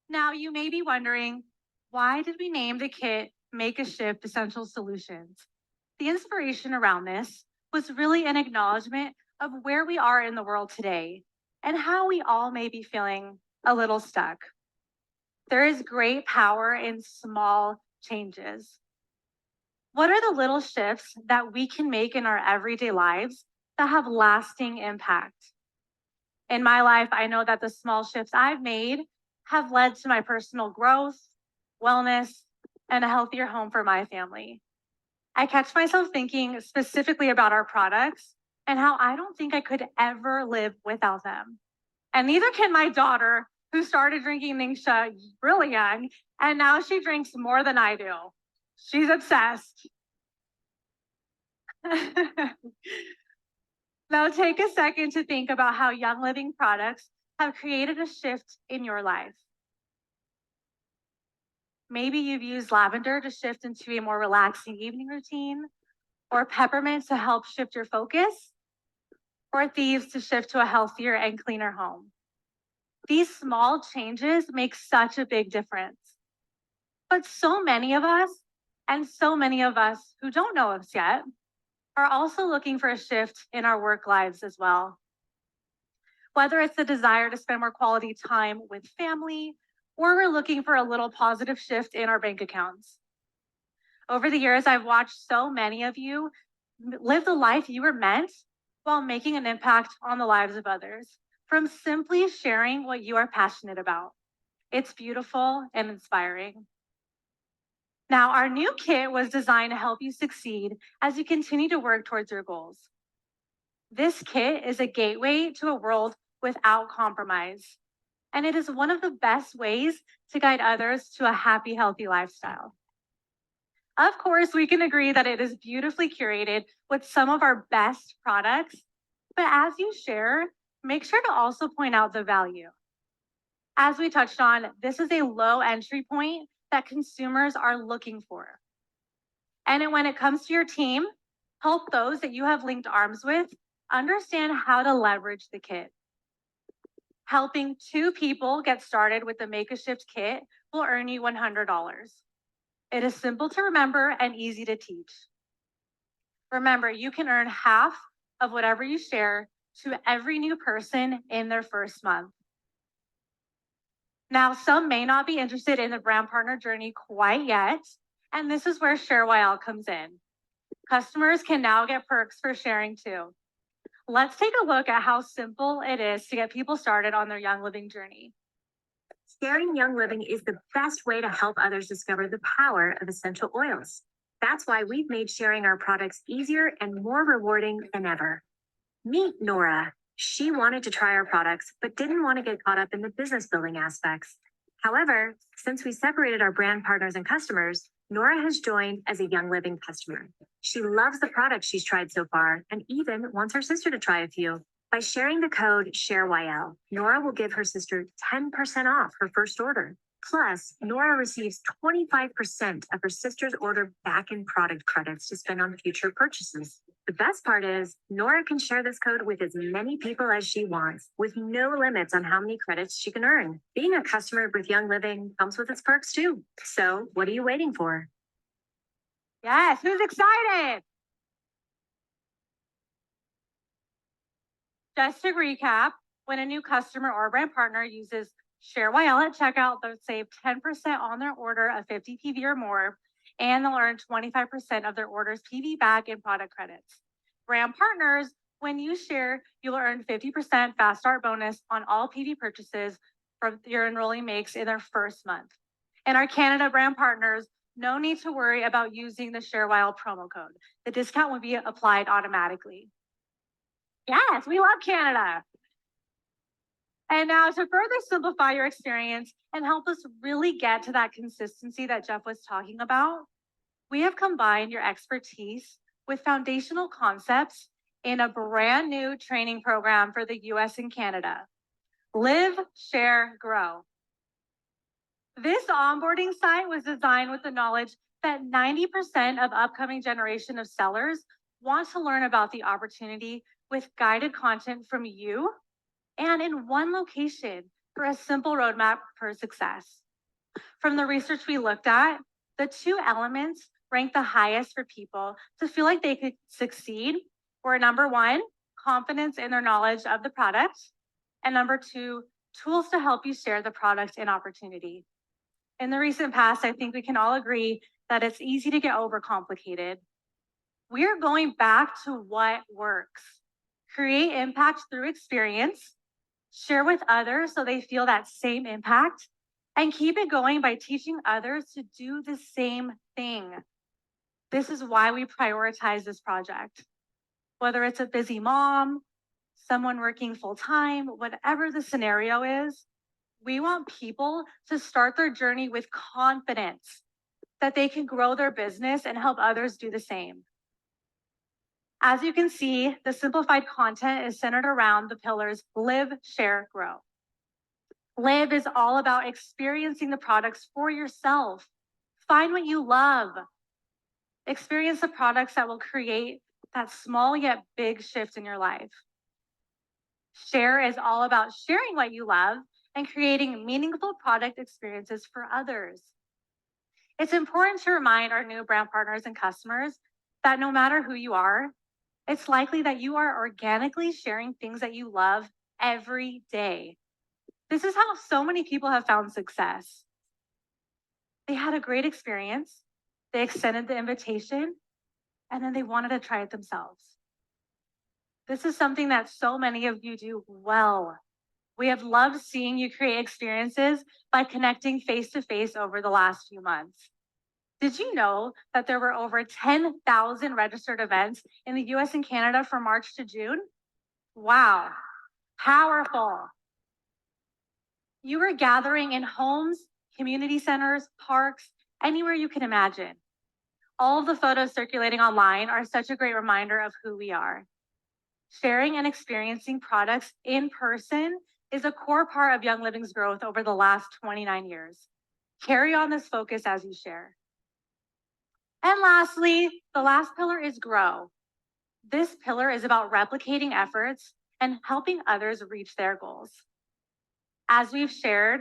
Now you may be wondering, why did we name the kit Make a Shift Essential Solutions? The inspiration around this was really an acknowledgement of where we are in the world today and how we all may be feeling a little stuck. There is great power in small changes. What are the little shifts that we can make in our everyday lives that have lasting impact? In my life, I know that the small shifts I've made have led to my personal growth, wellness, and a healthier home for my family. I catch myself thinking specifically about our products and how I don't think I could ever live without them. And neither can my daughter, who started drinking Ningxia really young, and now she drinks more than I do. She's obsessed. Now take a second to think about how Young Living products have created a shift in your life. Maybe you've used lavender to shift into a more relaxing evening routine, or peppermint to help shift your focus, or thieves to shift to a healthier and cleaner home. These small changes make such a big difference. But so many of us, and so many of us who don't know us yet, are also looking for a shift in our work lives as well. Whether it's the desire to spend more quality time with family, or we're looking for a little positive shift in our bank accounts. Over the years, I've watched so many of you live the life you were meant while making an impact on the lives of others, from simply sharing what you are passionate about. It's beautiful and inspiring. Now, our new kit was designed to help you succeed as you continue to work towards your goals. This kit is a gateway to a world without compromise, and it is one of the best ways to guide others to a happy, healthy lifestyle. Of course, we can agree that it is beautifully curated with some of our best products, but as you share, make sure to also point out the value. As we touched on, this is a low entry point that consumers are looking for. And when it comes to your team, help those that you have linked arms with understand how to leverage the kit. Helping 2 people get started with the Make a Shift kit will earn you $100. It is simple to remember and easy to teach. Remember, you can earn half of whatever you share to every new person in their first month. Now, some may not be interested in the brand partner journey quite yet, and this is where ShareYL comes in. Customers can now get perks for sharing too. Let's take a look at how simple it is to get people started on their Young Living journey. Sharing Young Living is the best way to help others discover the power of essential oils. That's why we've made sharing our products easier and more rewarding than ever. Meet Nora. She wanted to try our products, but didn't want to get caught up in the business building aspects. However, since we separated our brand partners and customers, Nora has joined as a Young Living customer. She loves the products she's tried so far and even wants her sister to try a few. By sharing the code ShareYL, Nora will give her sister 10% off her first order. Plus, Nora receives 25% of her sister's order back in product credits to spend on future purchases. The best part is, Nora can share this code with as many people as she wants, with no limits on how many credits she can earn. Being a customer with Young Living comes with its perks too. So, what are you waiting for? Yes, who's excited? Just to recap, when a new customer or brand partner uses ShareYL at checkout, they'll save 10% on their order of 50 PV or more, and they'll earn 25% of their order's PV back in product credits. Brand partners, when you share, you'll earn 50% fast start bonus on all PV purchases from your enrollee makes in their first month. And our Canada brand partners, no need to worry about using the ShareYL promo code. The discount will be applied automatically. Yes, we love Canada. And now to further simplify your experience and help us really get to that consistency that Jeff was talking about, we have combined your expertise with foundational concepts in a brand new training program for the US and Canada. Live, Share, Grow. This onboarding site was designed with the knowledge that 90% of upcoming generation of sellers want to learn about the opportunity with guided content from you and in one location for a simple roadmap for success. From the research we looked at, the two elements ranked the highest for people to feel like they could succeed were number one, confidence in their knowledge of the product, and number two, tools to help you share the product and opportunity. In the recent past, I think we can all agree that it's easy to get overcomplicated. We're going back to what works. Create impact through experience, share with others so they feel that same impact, and keep it going by teaching others to do the same thing. This is why we prioritize this project. Whether it's a busy mom, someone working full-time, whatever the scenario is, we want people to start their journey with confidence that they can grow their business and help others do the same. As you can see, the simplified content is centered around the pillars Live, Share, Grow. Live is all about experiencing the products for yourself. Find what you love. Experience the products that will create that small yet big shift in your life. Share is all about sharing what you love and creating meaningful product experiences for others. It's important to remind our new brand partners and customers that no matter who you are, it's likely that you are organically sharing things that you love every day. This is how so many people have found success. They had a great experience, they extended the invitation, and then they wanted to try it themselves. This is something that so many of you do well. We have loved seeing you create experiences by connecting face-to-face over the last few months. Did you know that there were over 10,000 registered events in the US and Canada from March to June? Wow, powerful. You were gathering in homes, community centers, parks, anywhere you can imagine. All of the photos circulating online are such a great reminder of who we are. Sharing and experiencing products in person is a core part of Young Living's growth over the last 29 years. Carry on this focus as you share. And lastly, the last pillar is grow. This pillar is about replicating efforts and helping others reach their goals. As we've shared,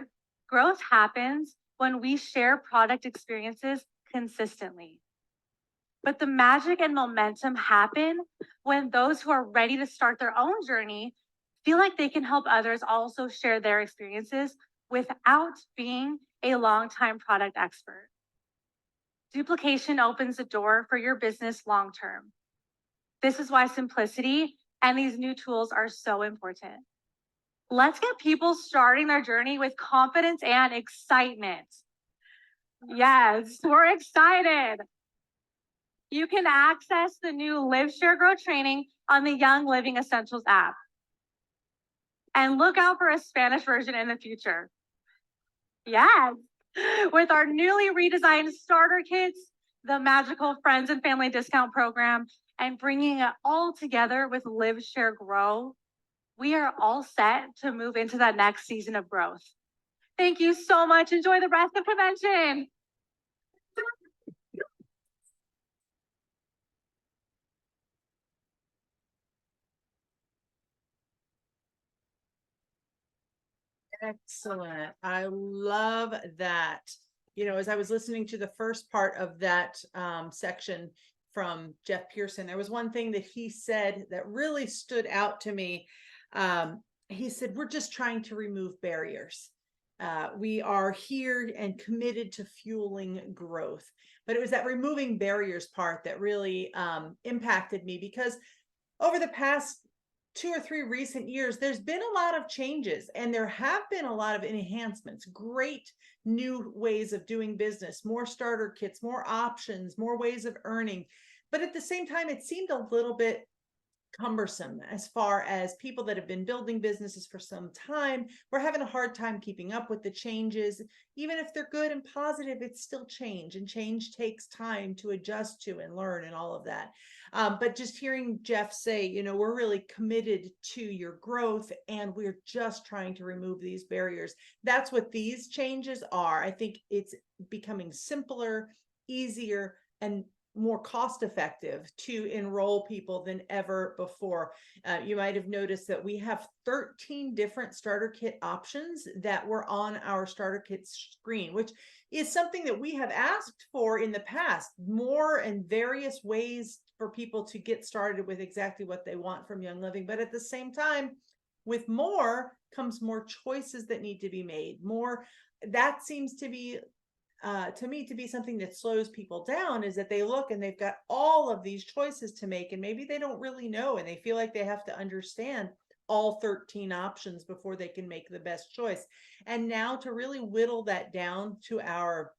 growth happens when we share product experiences consistently. But the magic and momentum happen when those who are ready to start their own journey feel like they can help others also share their experiences without being a longtime product expert. Duplication opens the door for your business long-term. This is why simplicity and these new tools are so important. Let's get people starting their journey with confidence and excitement. Yes, we're excited. You can access the new Live, Share, Grow training on the Young Living Essentials app. And look out for a Spanish version in the future. Yes, with our newly redesigned starter kits, the magical friends and family discount program, and bringing it all together with Live, Share, Grow, we are all set to move into that next season of growth. Thank you so much. Enjoy the rest of convention. Excellent. I love that. You know, as I was listening to the first part of that section from Jeff Pearson, there was one thing that he said that really stood out to me. He said, we're just trying to remove barriers. We are here and committed to fueling growth. But it was that removing barriers part that really impacted me, because over the past 2 or 3 recent years, there's been a lot of changes and there have been a lot of enhancements, great new ways of doing business, more starter kits, more options, more ways of earning. But at the same time, it seemed a little bit cumbersome as far as people that have been building businesses for some time. We're having a hard time keeping up with the changes. Even if they're good and positive, it's still change, and change takes time to adjust to and learn and all of that. But just hearing Jeff say, we're really committed to your growth and we're just trying to remove these barriers. That's what these changes are. I think it's becoming simpler, easier, and more cost effective to enroll people than ever before. You might have noticed that we have 13 different starter kit options that were on our starter kit screen, which is something that we have asked for in the past, more and various ways for people to get started with exactly what they want from Young Living. But at the same time, with more comes more choices that need to be made. More, that seems to be to me to be something that slows people down, is that they look and they've got all of these choices to make, and maybe they don't really know, and they feel like they have to understand all 13 options before they can make the best choice. And now to really whittle that down to our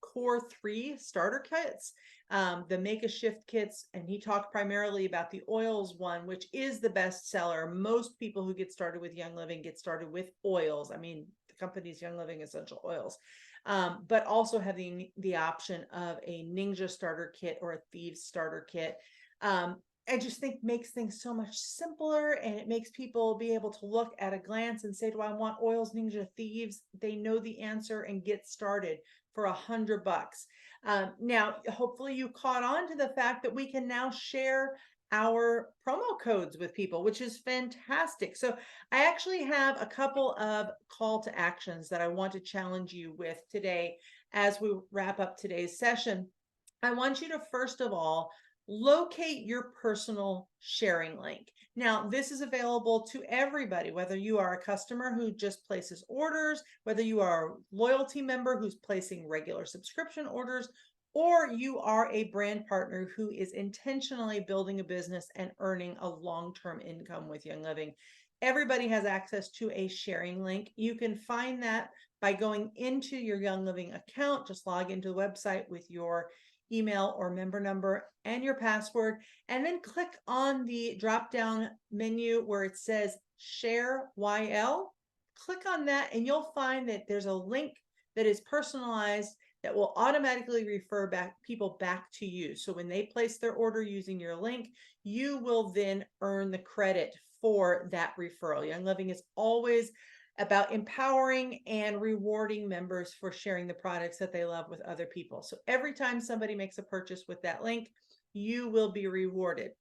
core 3 starter kits, the Make a Shift kits, and he talked primarily about the oils one, which is the best seller. Most people who get started with Young Living get started with oils. I mean, the company's Young Living Essential Oils. But also having the option of a Ninja starter kit or a Thieves starter kit. I just think makes things so much simpler, and it makes people be able to look at a glance and say, do I want oils, Ninja, Thieves? They know the answer and get started for $100. Now, hopefully you caught on to the fact that we can now share our promo codes with people, which is fantastic. So I actually have a couple of call to actions that I want to challenge you with today as we wrap up today's session. I want you to, first of all, locate your personal sharing link. Now, this is available to everybody, whether you are a customer who just places orders, whether you are a loyalty member who's placing regular subscription orders, or you are a brand partner who is intentionally building a business and earning a long-term income with Young Living. Everybody has access to a sharing link. You can find that by going into your Young Living account. Just log into the website with your email or member number and your password, and then click on the drop-down menu where it says Share YL. Click on that and you'll find that there's a link that is personalized that will automatically refer people back to you. So when they place their order using your link, you will then earn the credit for that referral. Young Living is always about empowering and rewarding members for sharing the products that they love with other people. So every time somebody makes a purchase with that link, you will be rewarded.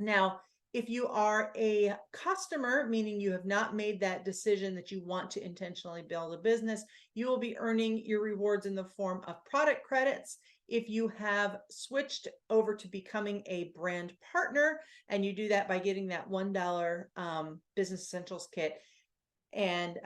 Now, if you are a customer, meaning you have not made that decision that you want to intentionally build a business, you will be earning your rewards in the form of product credits. If you have switched over to becoming a brand partner, and you do that by getting that $1 Business Essentials kit, and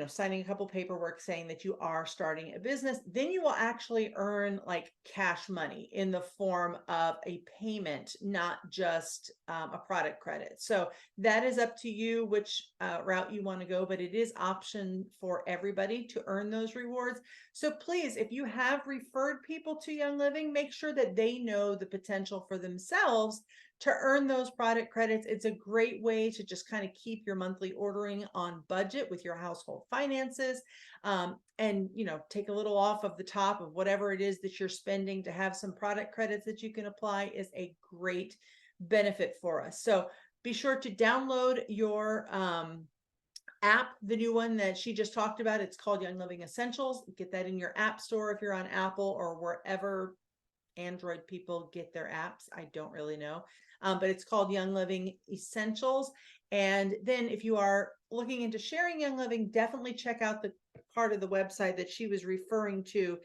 signing a couple paperwork saying that you are starting a business, then you will actually earn like cash money in the form of a payment, not just a product credit. So that is up to you which route you want to go, but it is option for everybody to earn those rewards. So please, if you have referred people to Young Living, make sure that they know the potential for themselves to earn those product credits. It's a great way to just kind of keep your monthly ordering on budget with your household finances, and take a little off of the top of whatever it is that you're spending. To have some product credits that you can apply is a great benefit for us. So be sure to download your app, the new one that she just talked about. It's called Young Living Essentials. Get that in your app store if you're on Apple or wherever Android people get their apps. I don't really know. But it's called Young Living Essentials. And then if you are looking into sharing Young Living, definitely check out the part of the website that she was referring to,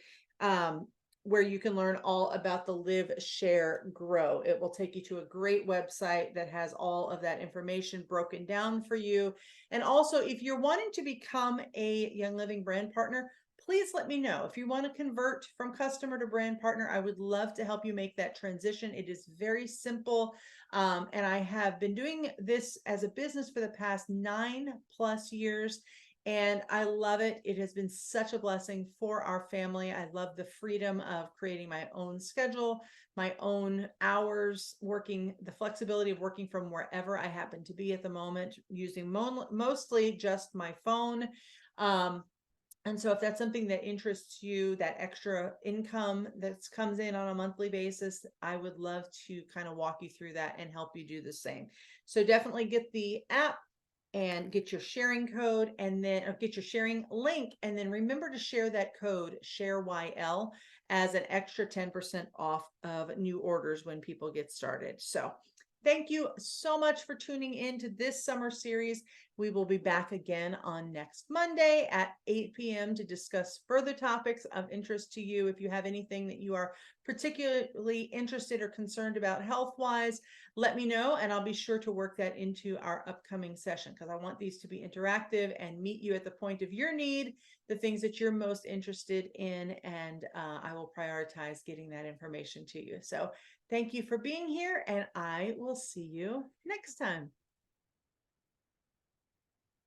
where you can learn all about the Live, Share, Grow. It will take you to a great website that has all of that information broken down for you. And also, if you're wanting to become a Young Living brand partner, please let me know. If you want to convert from customer to brand partner, I would love to help you make that transition. It is very simple. And I have been doing this as a business for the past 9+ years. And I love it. It has been such a blessing for our family. I love the freedom of creating my own schedule, my own hours, working, the flexibility of working from wherever I happen to be at the moment, using mostly just my phone. And so if that's something that interests you, that extra income that comes in on a monthly basis, I would love to kind of walk you through that and help you do the same. So definitely get the app and get your sharing code, and then get your sharing link, and then remember to share that code SHAREYL as an extra 10% off of new orders when people get started. So thank you so much for tuning in to this summer series. We will be back again on next Monday at 8 p.m. to discuss further topics of interest to you. If you have anything that you are particularly interested or concerned about health-wise, let me know, and I'll be sure to work that into our upcoming session, because I want these to be interactive and meet you at the point of your need, the things that you're most interested in, and I will prioritize getting that information to you. So thank you for being here, and I will see you next time.